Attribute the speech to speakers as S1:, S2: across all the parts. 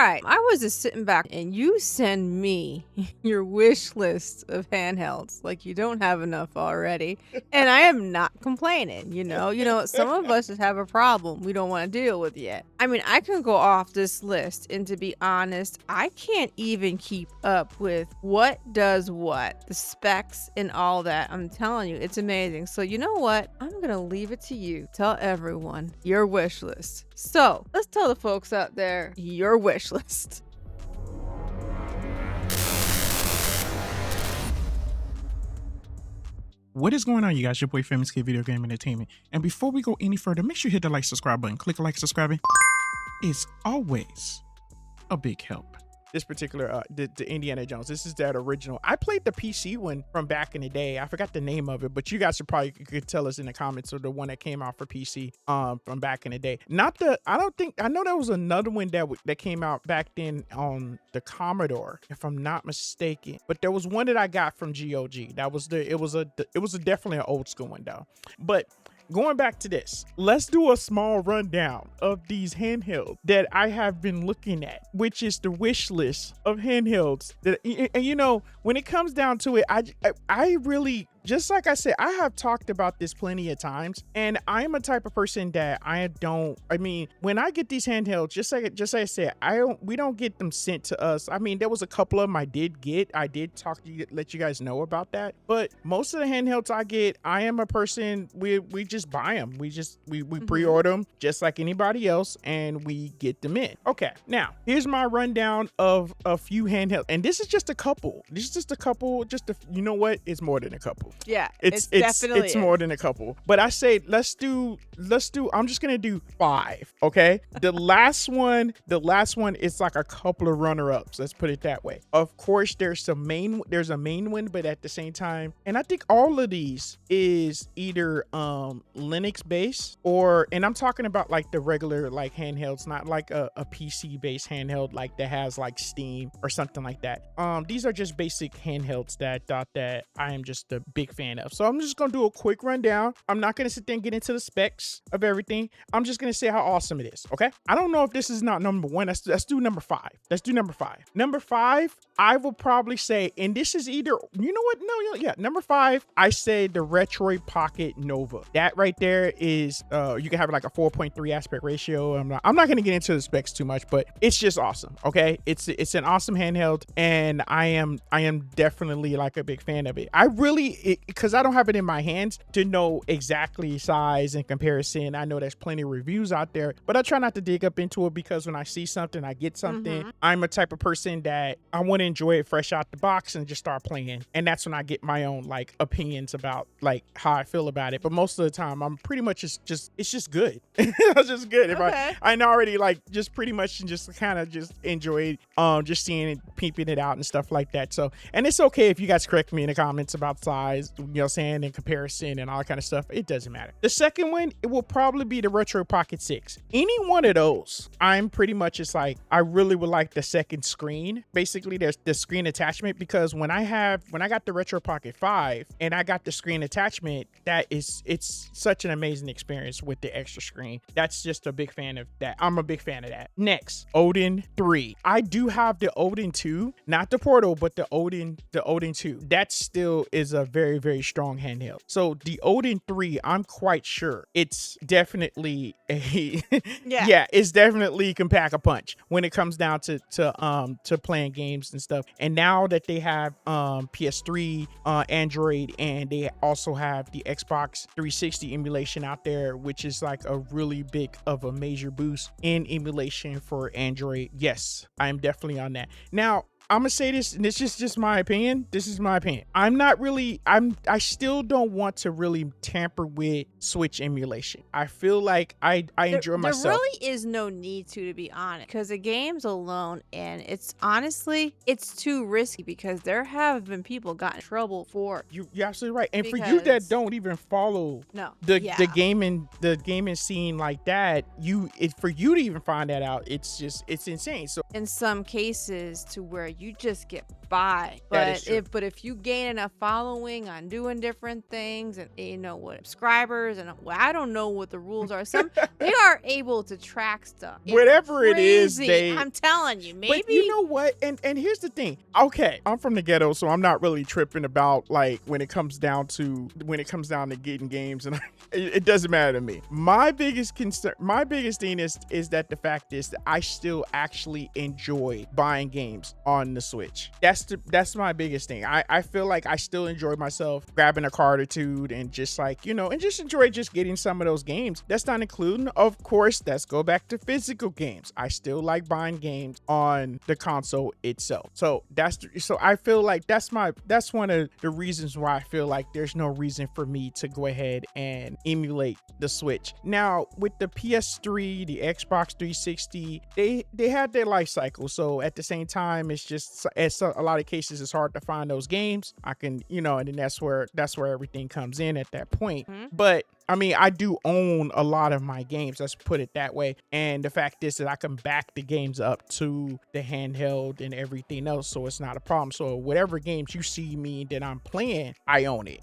S1: right. I was just sitting back and you send me your wish list of handhelds like you don't have enough already. And I am not complaining, you know. Some of us just have a problem we don't want to deal with yet. I mean, I can go off this list, and to be honest, I can't even keep up with what does what, the specs and all that. I'm telling you, it's amazing. So you know what? I'm going to leave it to you. Tell everyone your wish list. So let's tell the folks out there your wish list.
S2: What is going on, you guys? Your boy Famous Kid Video Game Entertainment. And before we go any further, make sure you hit the like, subscribe button. Click like, subscribing. It's always a big help. This particular, the Indiana Jones, this is that original. I played the PC one from back in the day. I forgot the name of it, but you guys should probably could tell us in the comments, or the one that came out for PC from back in the day. Not the, I know there was another one that came out back then on the Commodore, if I'm not mistaken. But there was one that I got from GOG. That was it was definitely an old school one though. But going back to this, let's do a small rundown of these handhelds that I have been looking at, which is the wish list of handhelds. And you know, when it comes down to it, I really, just like I said, I have talked about this plenty of times, and I'm a type of person that when I get these handhelds, just like I said, we don't get them sent to us. I mean, there was a couple of them I did talk to you, let you guys know about that. But most of the handhelds I get, I am a person, we just buy them. We pre-order them just like anybody else, and we get them in. Okay, now here's my rundown of a few handhelds, and this is just a couple. You know what? It's more than a couple.
S1: Yeah,
S2: it's definitely more than a couple. But I say let's do. I'm just gonna do 5. Okay. The last one is like a couple of runner-ups. Let's put it that way. Of course, there's a main one, but at the same time, and I think all of these is either Linux based, and I'm talking about like the regular like handhelds, not like a PC based handheld like that has like Steam or something like that. These are just basic handhelds that I thought that I am just a big fan of. So I'm just gonna do a quick rundown. I'm not gonna sit there and get into the specs of everything. I'm just gonna say how awesome it is. Okay. I don't know if this is not number 1. Let's do number 5. Number 5, I will probably say, and this is either, you know what? No, yeah. Number 5, I say the Retroid Pocket Nova. That right there is, you can have like a 4.3 aspect ratio. I'm not gonna get into the specs too much, but it's just awesome. Okay. It's an awesome handheld, and I am definitely like a big fan of it. Because I don't have it in my hands to know exactly size and comparison. I know there's plenty of reviews out there, but I try not to dig up into it, because when I see something, I get something. I'm a type of person that I want to enjoy it fresh out the box and just start playing. And that's when I get my own like opinions about like how I feel about it. But most of the time, I'm pretty much it's just good. It's just good. If I already like just pretty much just kind of just enjoyed just seeing it, peeping it out and stuff like that. So, and it's okay if you guys correct me in the comments about size, you know what I'm saying, in comparison and all that kind of stuff. It doesn't matter. The second one, it will probably be the Retro Pocket 6. Any one of those, I'm pretty much just like, I really would like the second screen. Basically, there's the screen attachment, because when I got the Retro Pocket 5 and I got the screen attachment, it's such an amazing experience with the extra screen. That's just a big fan of that. I'm a big fan of that. Next, Odin 3. I do have the Odin 2, not the Portal, but the Odin 2. That still is a very, very strong handheld. So the Odin 3, I'm quite sure it's definitely it's definitely can pack a punch when it comes down to playing games and stuff. And now that they have PS3, Android, and they also have the Xbox 360 emulation out there, which is like a really big of a major boost in emulation for Android. Yes, I am definitely on that. Now, I'm gonna say this, and this is just my opinion. This is my opinion. I still don't want to really tamper with Switch emulation. I feel like I enjoy myself.
S1: There really is no need to be honest, because the games alone, and it's honestly, it's too risky, because there have been people got in trouble for.
S2: You're absolutely right. And for you that don't even follow the gaming scene like that, for you to even find that out, it's insane. So
S1: in some cases, to where you just get by.
S2: That is
S1: But
S2: true.
S1: if you gain enough following on doing different things and you know what subscribers and well, I don't know what the rules are. Some they are able to track stuff. It's
S2: Whatever it is,
S1: crazy. I'm telling you, maybe.
S2: But you know what? And here's the thing. Okay, I'm from the ghetto, so I'm not really tripping about like when it comes down to getting games, and it doesn't matter to me. My biggest concern, my biggest thing is that the fact is that I still actually enjoy buying games on the Switch. That's my biggest thing. I feel like I still enjoy myself grabbing a card or two and just like, you know, and just enjoy just getting some of those games. That's not including, of course, let's go back to physical games. I still like buying games on the console itself. So I feel like that's one of the reasons why I feel like there's no reason for me to go ahead and emulate the Switch. Now with the PS3, the Xbox 360, they had their life cycle. So at the same time, it's just a lot of cases it's hard to find those games. I can, you know, and then that's where everything comes in at that point. But I mean, I do own a lot of my games, let's put it that way. And the fact is that I can back the games up to the handheld and everything else, so it's not a problem. So whatever games you see me that I'm playing, I own it.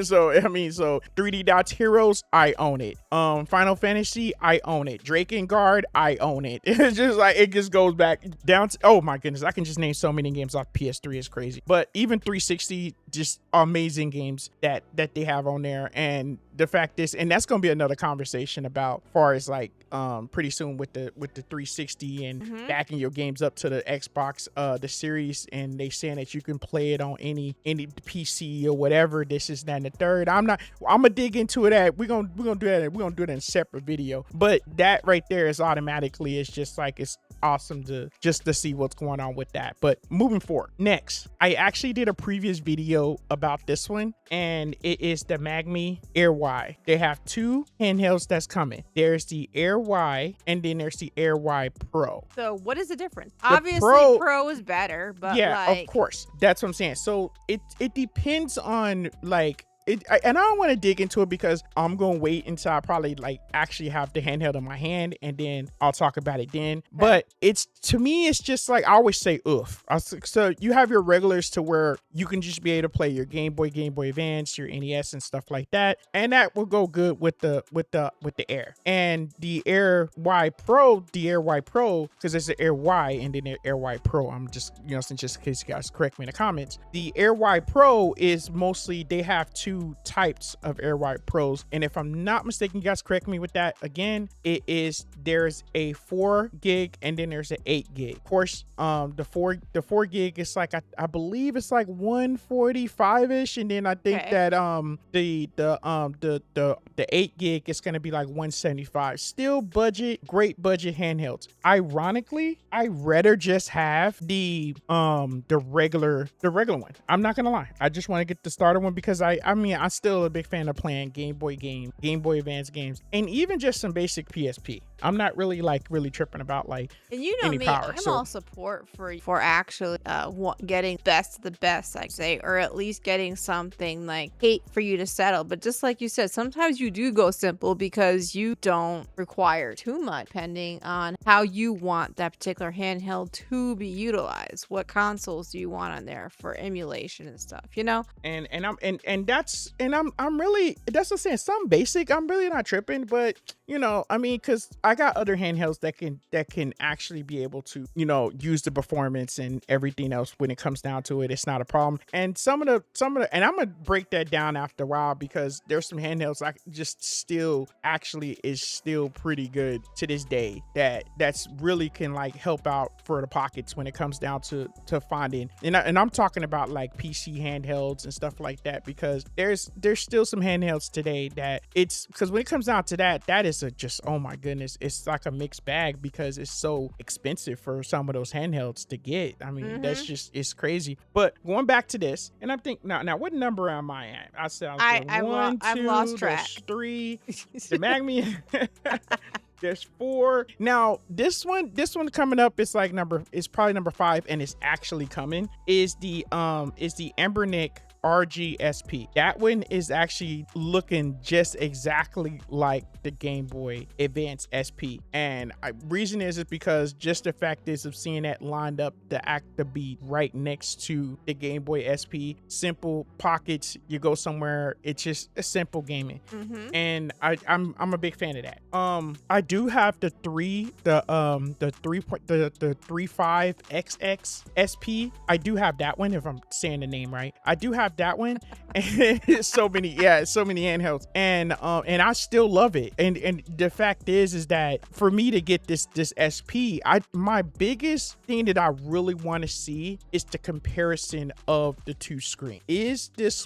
S2: So I mean, so 3D Dots Heroes, I own it. Final Fantasy, I own it. Drakengard, I own it. It's just like, it just goes back down to, oh my goodness, I can just name so many games off PS3, it's crazy. But even 360, just amazing games that they have on there. And the fact is, and that's gonna be another conversation about far as like pretty soon with the 360 and backing your games up to the Xbox the series, and they saying that you can play it on any PC or whatever, this is that and the third. I'm gonna dig into it. We're gonna do that. We're gonna do it in a separate video. But that right there is automatically, it's just like, it's awesome to see what's going on with that. But moving forward, next, I actually did a previous video about this one, and it is the Magmi Air Y. They have two handhelds that's coming. There's the Air Y, and then there's the Air Y Pro.
S1: So what is the difference? Obviously Pro is better, but
S2: yeah,
S1: like,
S2: of course, that's what I'm saying. So it depends on like, and I don't want to dig into it because I'm going to wait until I probably like actually have the handheld in my hand, and then I'll talk about it then. Okay. But to me, it's just like, I always say, oof. So you have your regulars to where you can just be able to play your Game Boy Advance, your NES and stuff like that. And that will go good with the Air. And the Air Y Pro, because it's the Air Y and then the Air Y Pro. I'm just, you know, just in case you guys correct me in the comments. The Air Y Pro is mostly, they have two types of Air Y Pros, and if I'm not mistaken, you guys correct me with that again, there's a 4 gig and then there's an 8 gig. Of course, the 4 gig is like, I believe it's like 145ish, and then I think that the 8 gig is going to be like 175. Still great budget handhelds. Ironically, I rather just have the regular one. I'm not gonna lie, I just want to get the starter one because I mean, I'm still a big fan of playing Game Boy Advance games, and even just some basic PSP. I'm not really tripping about like,
S1: and you know
S2: any
S1: me,
S2: power.
S1: I'm all support for actually getting best of the best, I'd say, or at least getting something like hate for you to settle. But just like you said, sometimes you do go simple because you don't require too much, depending on how you want that particular handheld to be utilized. What consoles do you want on there for emulation and stuff, you know?
S2: And I'm really, that's what I'm saying, some basic, I'm really not tripping, but you know, I mean, because I got other handhelds that can actually be able to, you know, use the performance and everything else. When it comes down to it, it's not a problem. And some of the, and I'm gonna break that down after a while, because there's some handhelds I just still actually is still pretty good to this day that's really can like help out for the pockets when it comes down to finding, and I'm talking about like PC handhelds and stuff like that, because there's still some handhelds today that it's, because when it comes down to that is just, oh my goodness, it's like a mixed bag because it's so expensive for some of those handhelds to get. I mean, that's just, it's crazy. But going back to this, and I'm thinking now what number am I at? I said
S1: I've lost track.
S2: 3, the Magmi. There's 4. Now this one coming up, it's like it's probably number 5, and it's actually coming, is the Embernic RGSP. That one is actually looking just exactly like the Game Boy Advance SP. And reason is because just the fact is of seeing that lined up to be right next to the Game Boy SP. Simple pockets, you go somewhere, it's just a simple gaming. And I'm a big fan of that. I do have the 35XX SP. I do have that one, if I'm saying the name right. I do have that one. And so many handhelds. And I still love it. And the fact is that for me to get this SP, my biggest thing that I really want to see is the comparison of the two screens. Is this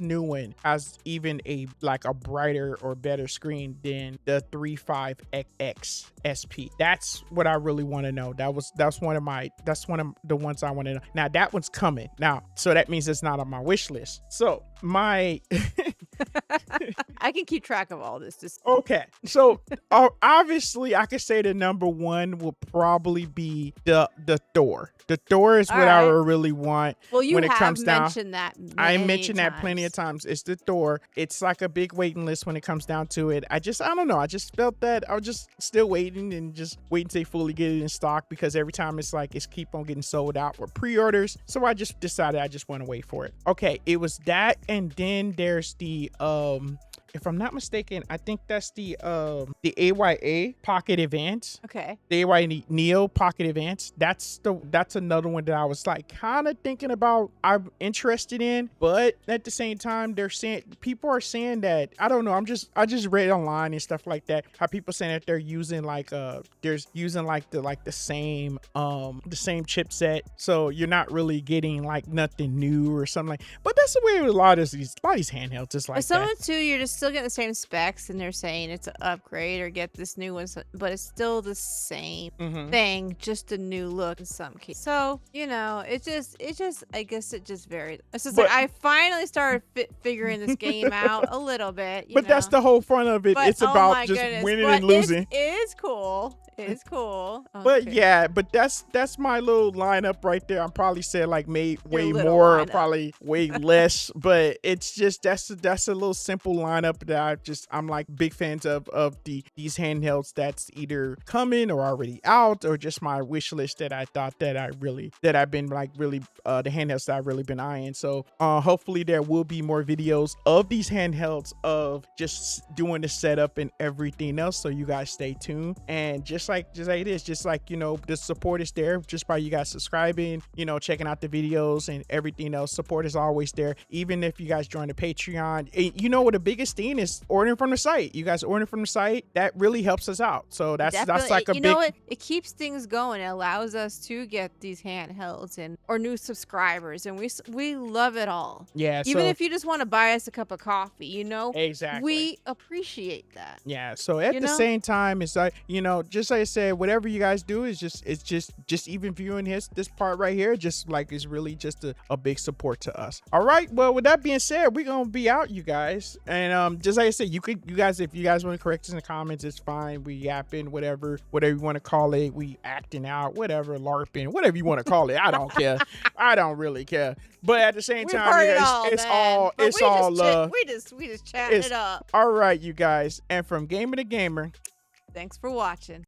S2: new one has even a brighter or better screen than the 35XX SP? That's what I really want to know. That's one of the ones I want to know. Now that one's coming now, so that means it's not on my wish list. So my
S1: I can keep track of all this.
S2: Okay, so obviously I could say the number one will probably be the Thor. The Thor is what I really want.
S1: Well, you
S2: when it comes down.
S1: That
S2: I mentioned that plenty of times. It's the Thor. It's like a big waiting list when it comes down to it. I don't know. I just felt that I was just still waiting and just waiting to fully get it in stock, because every time it's keep on getting sold out for pre-orders. So I just decided I just want to wait for it. Okay, it was that, and then there's the if I'm not mistaken, I think that's the AYA Pocket Advance.
S1: Okay.
S2: The AYA Neo Pocket Advance. That's another one that I was kind of thinking about. I'm interested in, but at the same time, people are saying that, I don't know. I just read online and stuff like that, how people saying that they're using the same chipset, so you're not really getting nothing new or something but that's the way with a lot of these handhelds. It's like
S1: some of too, you're just still getting the same specs, and they're saying it's an upgrade or get this new one, but it's still the same thing, just a new look in some cases. So it just I guess it just varied. It's just I finally started figuring this game out a little bit.
S2: But that's the whole fun of it. It's about just winning and losing.
S1: It is cool. It's cool. Okay.
S2: But yeah, that's my little lineup right there. I'm probably saying way more or probably way less, but it's just that's a little simple lineup that I'm big fans of these handhelds that's either coming or already out, or just my wish list that I thought that I've been the handhelds that I've really been eyeing. So hopefully there will be more videos of these handhelds, of just doing the setup and everything else. So you guys stay tuned, and just like it is, the support is there just by you guys subscribing, checking out the videos and everything else. Support is always there, even if you guys join the Patreon. And what the biggest thing is, ordering from the site. You guys ordering from the site, that really helps us out. So that's like a big,
S1: it keeps things going. It allows us to get these handhelds or new subscribers, and we love it all.
S2: Yeah,
S1: even if you just want to buy us a cup of coffee,
S2: exactly,
S1: we appreciate that.
S2: Yeah, so at the same time, it's just like I said, whatever you guys do is just even viewing this part right here, just is really just a big support to us. All right, well, with that being said, we're gonna be out, you guys. And just like I said, if you guys want to correct us in the comments, it's fine. We yapping, whatever you want to call it. We acting out, whatever, LARPing, whatever you want to call it. I don't care. I don't really care. But at the same time, you guys, it's all love.
S1: We just chatting it up.
S2: All right, you guys. And from gamer to gamer,
S1: thanks for watching.